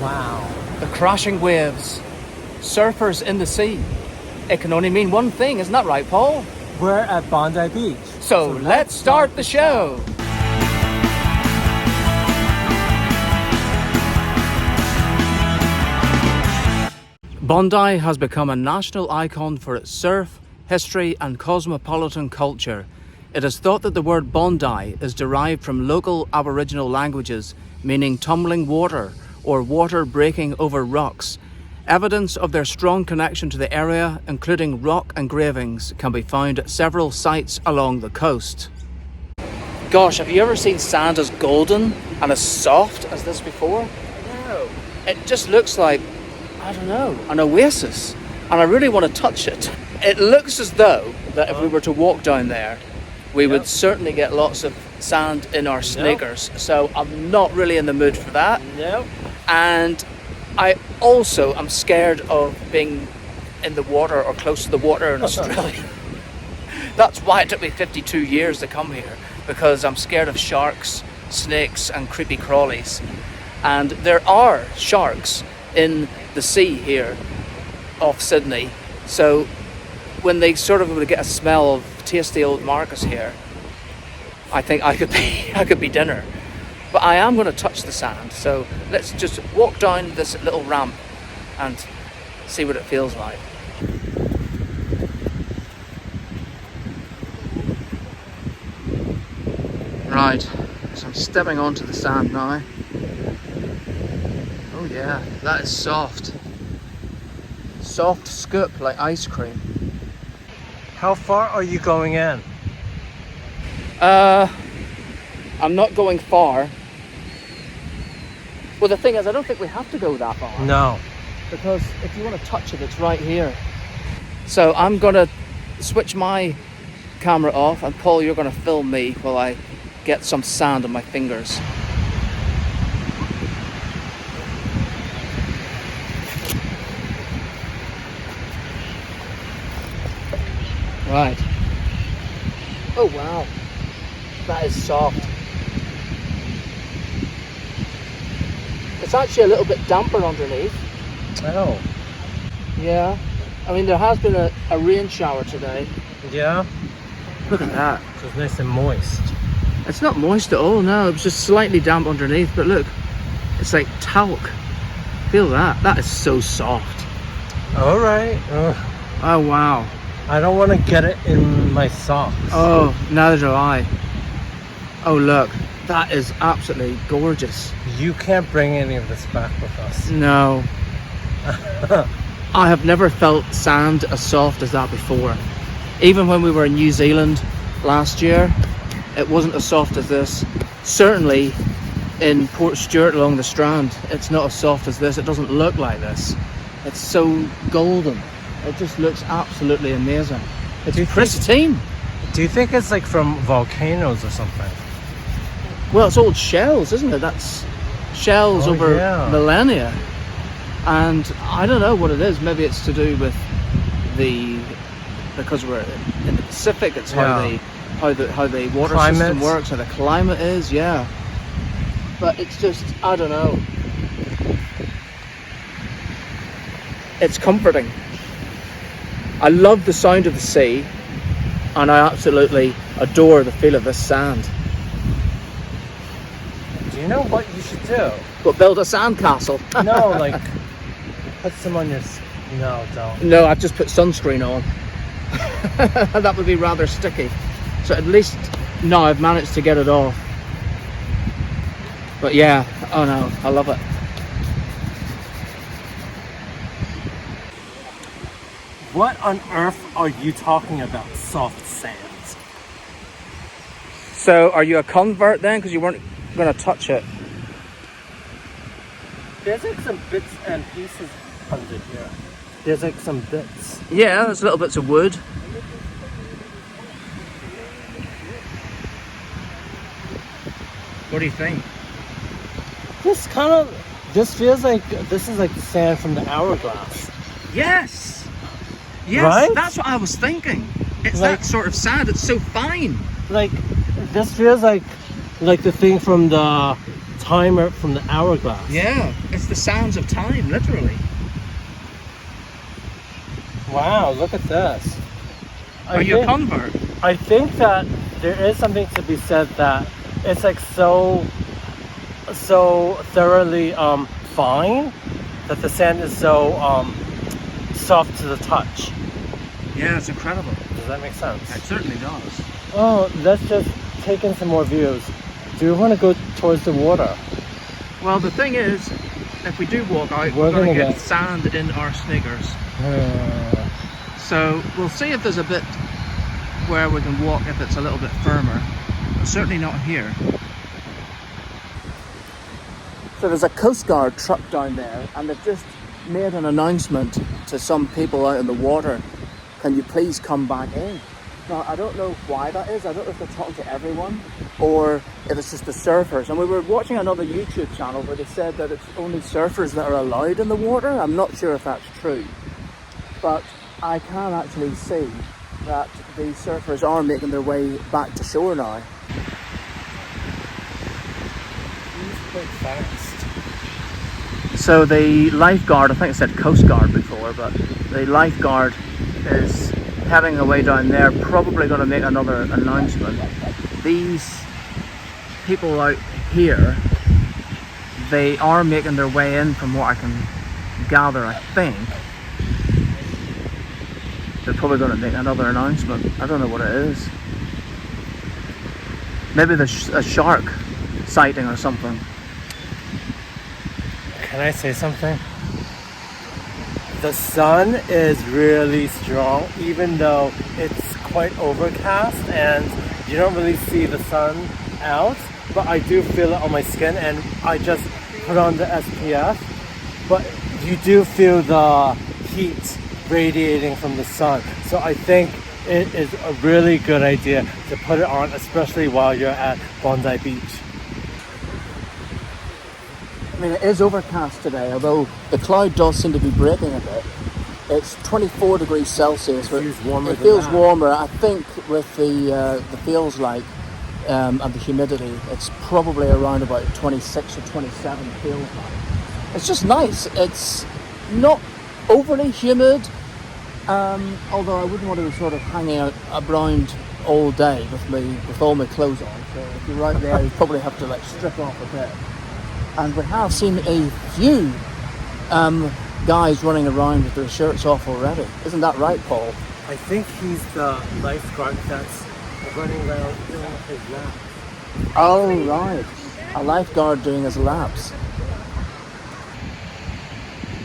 Wow. The crashing waves, surfers in the sea. It can only mean one thing, isn't that right, Paul? We're at Bondi Beach. So let's start the show. Bondi has become a national icon for its surf, history and cosmopolitan culture. It is thought that the word Bondi is derived from local Aboriginal languages meaning tumbling water or water breaking over rocks. Evidence of their strong connection to the area, including rock engravings, can be found at several sites along the coast. Gosh, have you ever seen sand as golden and as soft as this before? No. It just looks like, I don't know, an oasis, and I really want to touch it. It looks as though that if we were to walk down there, we would certainly get lots of sand in our sneakers. So I'm not really in the mood for that. No. And I also am scared of being in the water or close to the water in Australia. That's why it took me 52 years to come here, because I'm scared of sharks, snakes and creepy crawlies. And there are sharks in the sea here off Sydney. So when they sort of would get a smell of tasty old Marcus here, I think I could be dinner. But I am going to touch the sand, so let's just walk down this little ramp and see what it feels like. Right, so I'm stepping onto the sand now. Oh yeah, that is soft. Soft scoop like ice cream. How far are you going in? I'm not going far. Well, the thing is, I don't think we have to go that far. No. Because if you want to touch it, it's right here. So I'm going to switch my camera off, and Paul, you're going to film me while I get some sand on my fingers. Right. Oh wow, that is soft. It's actually a little bit damper underneath. Oh. Yeah. I mean, there has been a rain shower today. Yeah? Look at that. So it's nice and moist. It's not moist at all, no. It's just slightly damp underneath, but look, it's like talc. Feel that. That is so soft. All right. Oh wow. I don't want to get it in my socks. Oh, neither do I. Oh look, that is absolutely gorgeous. You can't bring any of this back with us. No. I have never felt sand as soft as that before. Even when we were in New Zealand last year, it wasn't as soft as this. Certainly in Port Stewart along the Strand, it's not as soft as this. It doesn't look like this. It's so golden. It just looks absolutely amazing. It's pristine. Do you think it's like from volcanoes or something? Well, it's old shells, isn't it? That's shells over millennia. And I don't know what it is. Maybe it's to do with because we're in the Pacific. It's how the water system works, how the climate is. Yeah. But it's just, I don't know. It's comforting. I love the sound of the sea, and I absolutely adore the feel of this sand. Do you know what you should do? But build a sand castle. No, like put some on your... No, don't. No, I've just put sunscreen on. That would be rather sticky. So at least now I've managed to get it off. But yeah, oh no, I love it. What on earth are you talking about, soft sands? So are you a convert then? Because you weren't going to touch it. There's like some bits and pieces under here. There's like some bits. Yeah, there's little bits of wood. What do you think? This feels like this is like the sand from the hourglass. Yes! Yes, right? That's what I was thinking. It's like, that sort of sand. It's so fine. Like this feels like the thing from the timer from the hourglass. Yeah, it's the sounds of time, literally. Wow, look at this. Are you a convert? I think that there is something to be said that it's like so thoroughly fine that the sand is so soft to the touch. Yeah, it's incredible. Does that make sense? It certainly does. Oh, let's just take in some more views. Do we want to go towards the water? Well, the thing is, if we do walk out, we're going to get sand in our sneakers. So we'll see if there's a bit where we can walk if it's a little bit firmer, but certainly not here. So there's a Coast Guard truck down there, and they've just made an announcement to some people out in the water. Can you please come back in? Now, I don't know why that is. I don't know if they're talking to everyone or if it's just the surfers. And we were watching another YouTube channel where they said that it's only surfers that are allowed in the water. I'm not sure if that's true, but I can actually see that the surfers are making their way back to shore now. He's quite fast. So the lifeguard, I think it said Coast Guard before, but the lifeguard is heading away down there, probably going to make another announcement. These people out here, they are making their way in from what I can gather, I think. They're probably going to make another announcement. I don't know what it is. Maybe there's a shark sighting or something. Can I say something? The sun is really strong, even though it's quite overcast and you don't really see the sun out, but I do feel it on my skin, and I just put on the SPF, but you do feel the heat radiating from the sun. So I think it is a really good idea to put it on, especially while you're at Bondi Beach. I mean, it is overcast today, although the cloud does seem to be breaking a bit. It's 24 degrees Celsius. It feels warmer. It feels warmer. I think with the feels like and the humidity, it's probably around about 26 or 27 feels like. It's just nice. It's not overly humid, although I wouldn't want to be sort of hanging out around all day with all my clothes on. So if you're right there, you probably have to like strip off a bit. And we have seen a few guys running around with their shirts off already. Isn't that right, Paul? I think he's the lifeguard that's running around doing his laps. Oh, right. A lifeguard doing his laps.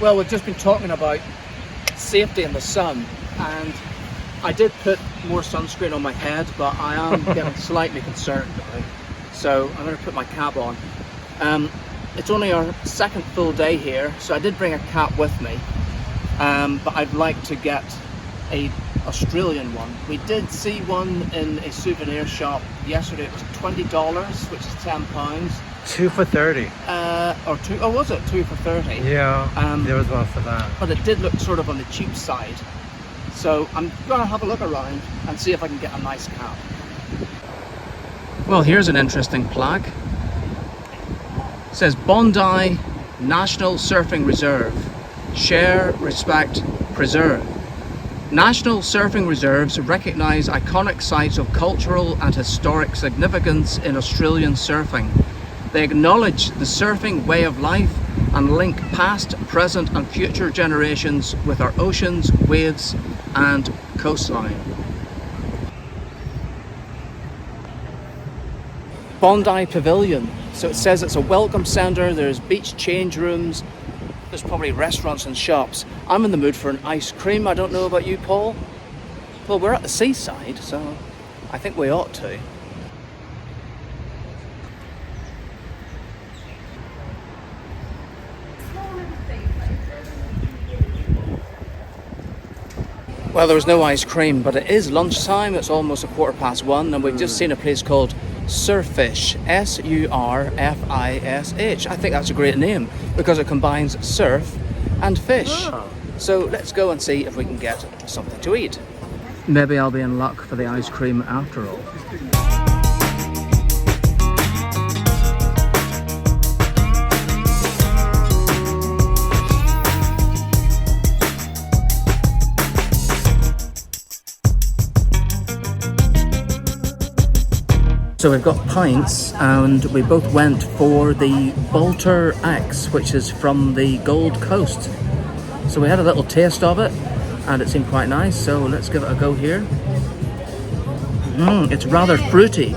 Well, we've just been talking about safety in the sun, and I did put more sunscreen on my head, but I am getting slightly concerned now. So I'm going to put my cap on. It's only our second full day here, so I did bring a cap with me, but I'd like to get a Australian one. We did see one in a souvenir shop yesterday. It was $20, which is £10. 2 for 30. Or two, oh was it? 2 for 30? Yeah, there was one for that. But it did look sort of on the cheap side. So I'm gonna have a look around and see if I can get a nice cap. Well, here's an interesting plaque. It says Bondi National Surfing Reserve. Share, respect, preserve. National surfing reserves recognise iconic sites of cultural and historic significance in Australian surfing. They acknowledge the surfing way of life and link past, present and future generations with our oceans, waves and coastline. Bondi Pavilion. So it says it's a welcome centre, there's beach change rooms, there's probably restaurants and shops. I'm in the mood for an ice cream. I don't know about you, Paul. Well, we're at the seaside, so I think we ought to. Well, there was no ice cream, but it is lunchtime. It's almost 1:15, and we've just seen a place called Surfish, S-U-R-F-I-S-H. I think that's a great name because it combines surf and fish. Oh. So let's go and see if we can get something to eat. Maybe I'll be in luck for the ice cream after all. So we've got pints, and we both went for the Bolter X, which is from the Gold Coast. So we had a little taste of it, and it seemed quite nice, so let's give it a go here. It's rather fruity.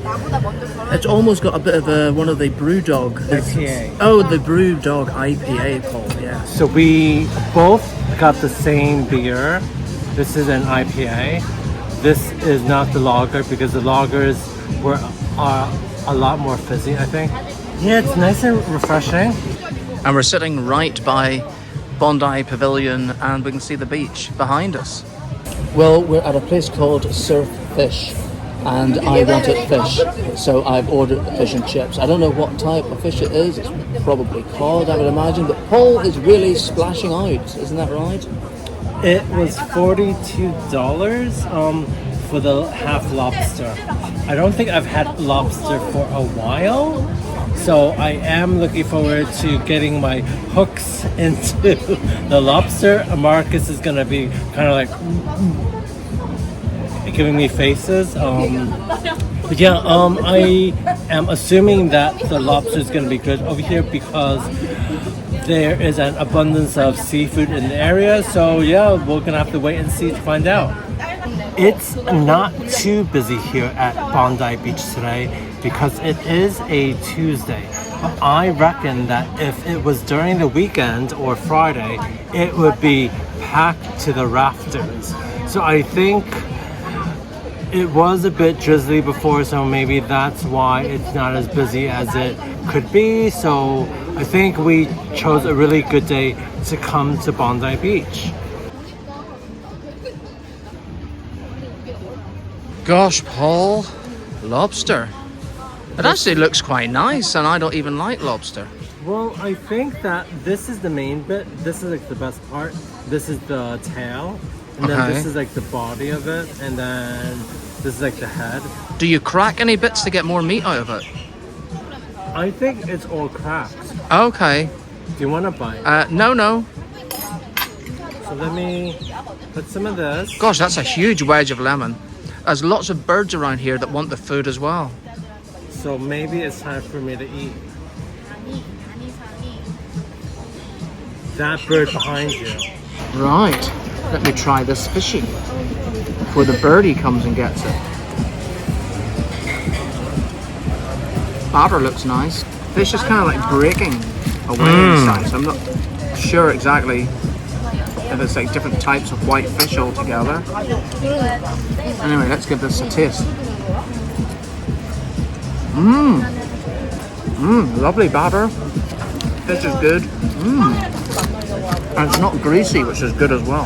It's almost got a bit of one of the Brewdog. IPA. Oh, the Brewdog IPA, Paul, yeah. So we both got the same beer. This is an IPA. This is not the lager because the lagers are a lot more fizzy, I think. Yeah, it's nice and refreshing. And we're sitting right by Bondi Pavilion, and we can see the beach behind us. Well, we're at a place called Surfish, and I wanted fish, so I've ordered fish and chips. I don't know what type of fish it is. It's probably cod, I would imagine, but Paul is really splashing out, isn't that right? It was $42 for the half lobster. I don't think I've had lobster for a while, so I am looking forward to getting my hooks into the lobster. Marcus is gonna be kind of like giving me faces. But yeah, I am assuming that the lobster is gonna be good over here because there is an abundance of seafood in the area. So yeah, we're gonna have to wait and see to find out. It's not too busy here at Bondi Beach today because it is a Tuesday. But I reckon that if it was during the weekend or Friday, it would be packed to the rafters. So I think it was a bit drizzly before, so maybe that's why it's not as busy as it could be. So I think we chose a really good day to come to Bondi Beach. Gosh, Paul, lobster. It actually looks quite nice, and I don't even like lobster. Well, I think that this is the main bit. This is like the best part. This is the tail, and then this is like the body of it, and then this is like the head. Do you crack any bits to get more meat out of it? I think it's all cracked. Okay. Do you want to bite? No. So let me put some of this. Gosh, that's a huge wedge of lemon. There's lots of birds around here that want the food as well. So maybe it's time for me to eat. That bird behind you. Right. Let me try this fishy before the birdie comes and gets it. Batter looks nice. Fish is kind of like breaking away inside, so I'm not sure exactly if it's like different types of white fish altogether. Anyway, let's give this a taste. Lovely batter. Fish is good. And it's not greasy, which is good as well.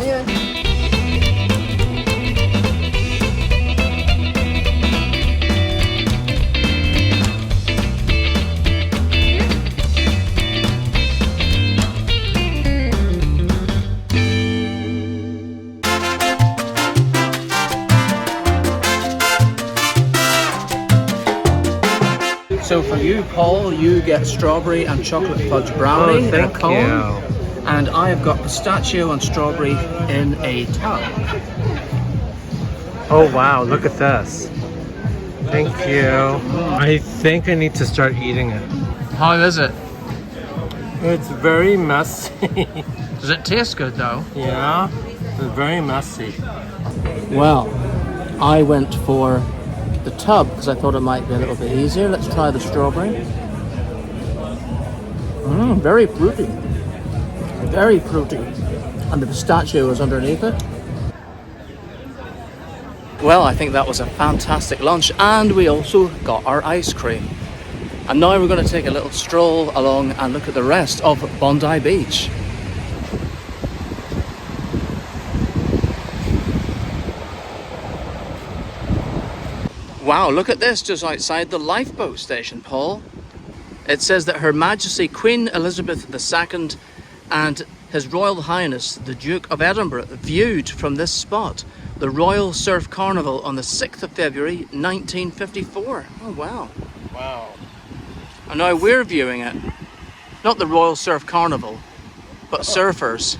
So for you, Paul, you get strawberry and chocolate fudge brownie in a cone. And I have got pistachio and strawberry in a tub. Oh wow, look at this. Thank you. I think I need to start eating it. How is it? It's very messy. Does it taste good though? Yeah, it's very messy. Well, I went for the tub because I thought it might be a little bit easier. Let's try the strawberry. Very fruity. Very fruity. And the pistachio is underneath it. Well, I think that was a fantastic lunch, and we also got our ice cream. And now we're going to take a little stroll along and look at the rest of Bondi Beach. Wow, look at this just outside the lifeboat station, Paul. It says that Her Majesty Queen Elizabeth II and His Royal Highness the Duke of Edinburgh viewed from this spot the Royal Surf Carnival on the 6th of February 1954. Oh wow. Wow. And now we're viewing it. Not the Royal Surf Carnival, but surfers.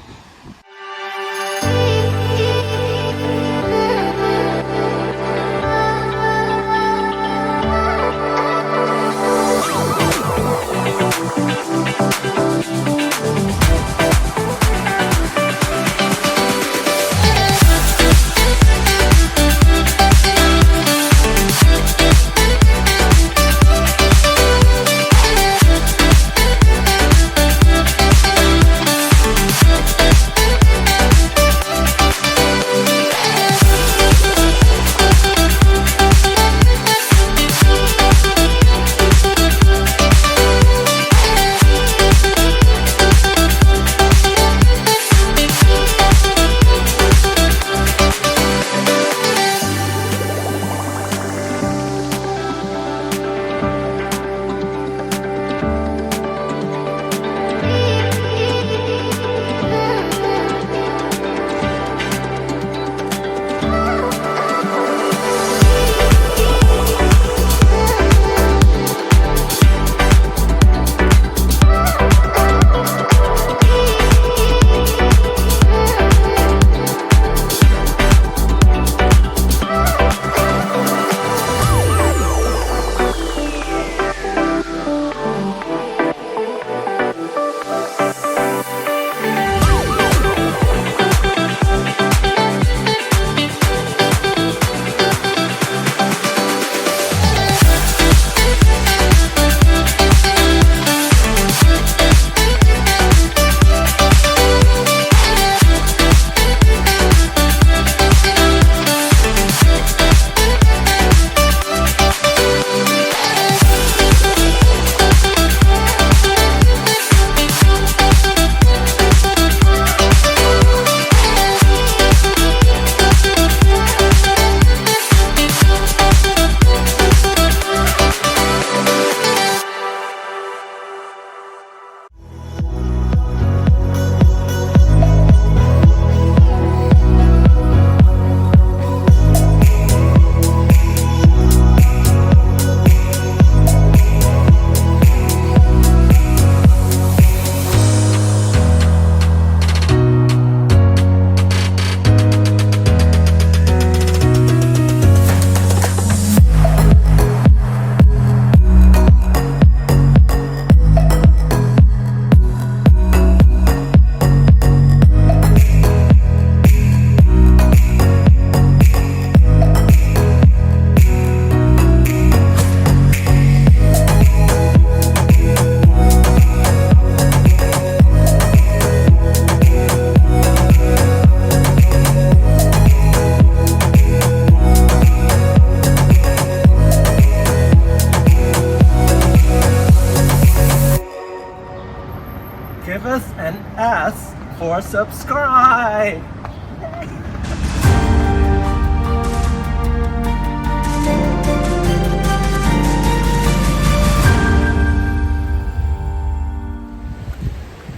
give us an S for subscribe.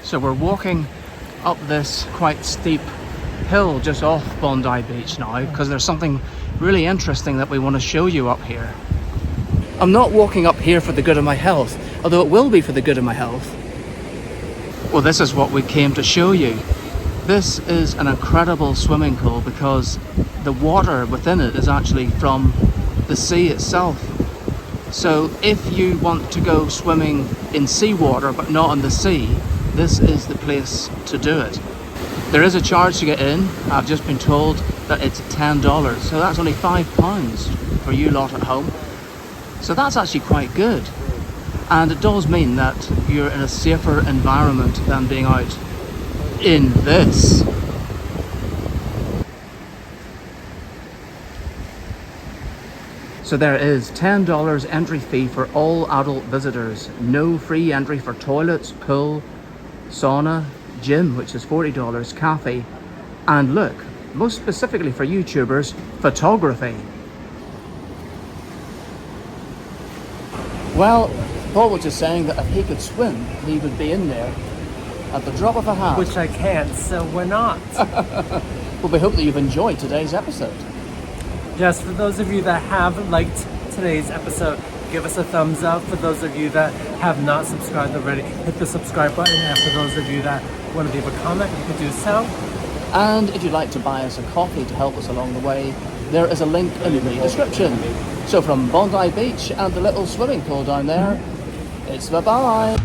So we're walking up this quite steep hill just off Bondi Beach now, because there's something really interesting that we want to show you up here. I'm not walking up here for the good of my health, although it will be for the good of my health. Well, this is what we came to show you. This is an incredible swimming pool because the water within it is actually from the sea itself. So if you want to go swimming in seawater but not in the sea, this is the place to do it. There is a charge to get in. I've just been told that it's $10, so that's only £5 for you lot at home. So that's actually quite good. And it does mean that you're in a safer environment than being out in this. So there is $10 entry fee for all adult visitors. No free entry for toilets, pool, sauna, gym, which is $40, cafe, and look, most specifically for YouTubers, photography. Well, Paul was just saying that if he could swim, he would be in there at the drop of a hat. Which I can't, so we're not. Well, we hope that you've enjoyed today's episode. Just for those of you that have liked today's episode, give us a thumbs up. For those of you that have not subscribed already, hit the subscribe button. And for those of you that want to leave a comment, you can do so. And if you'd like to buy us a coffee to help us along the way, there is a link in the description. So from Bondi Beach and the little swimming pool down there, it's bye-bye.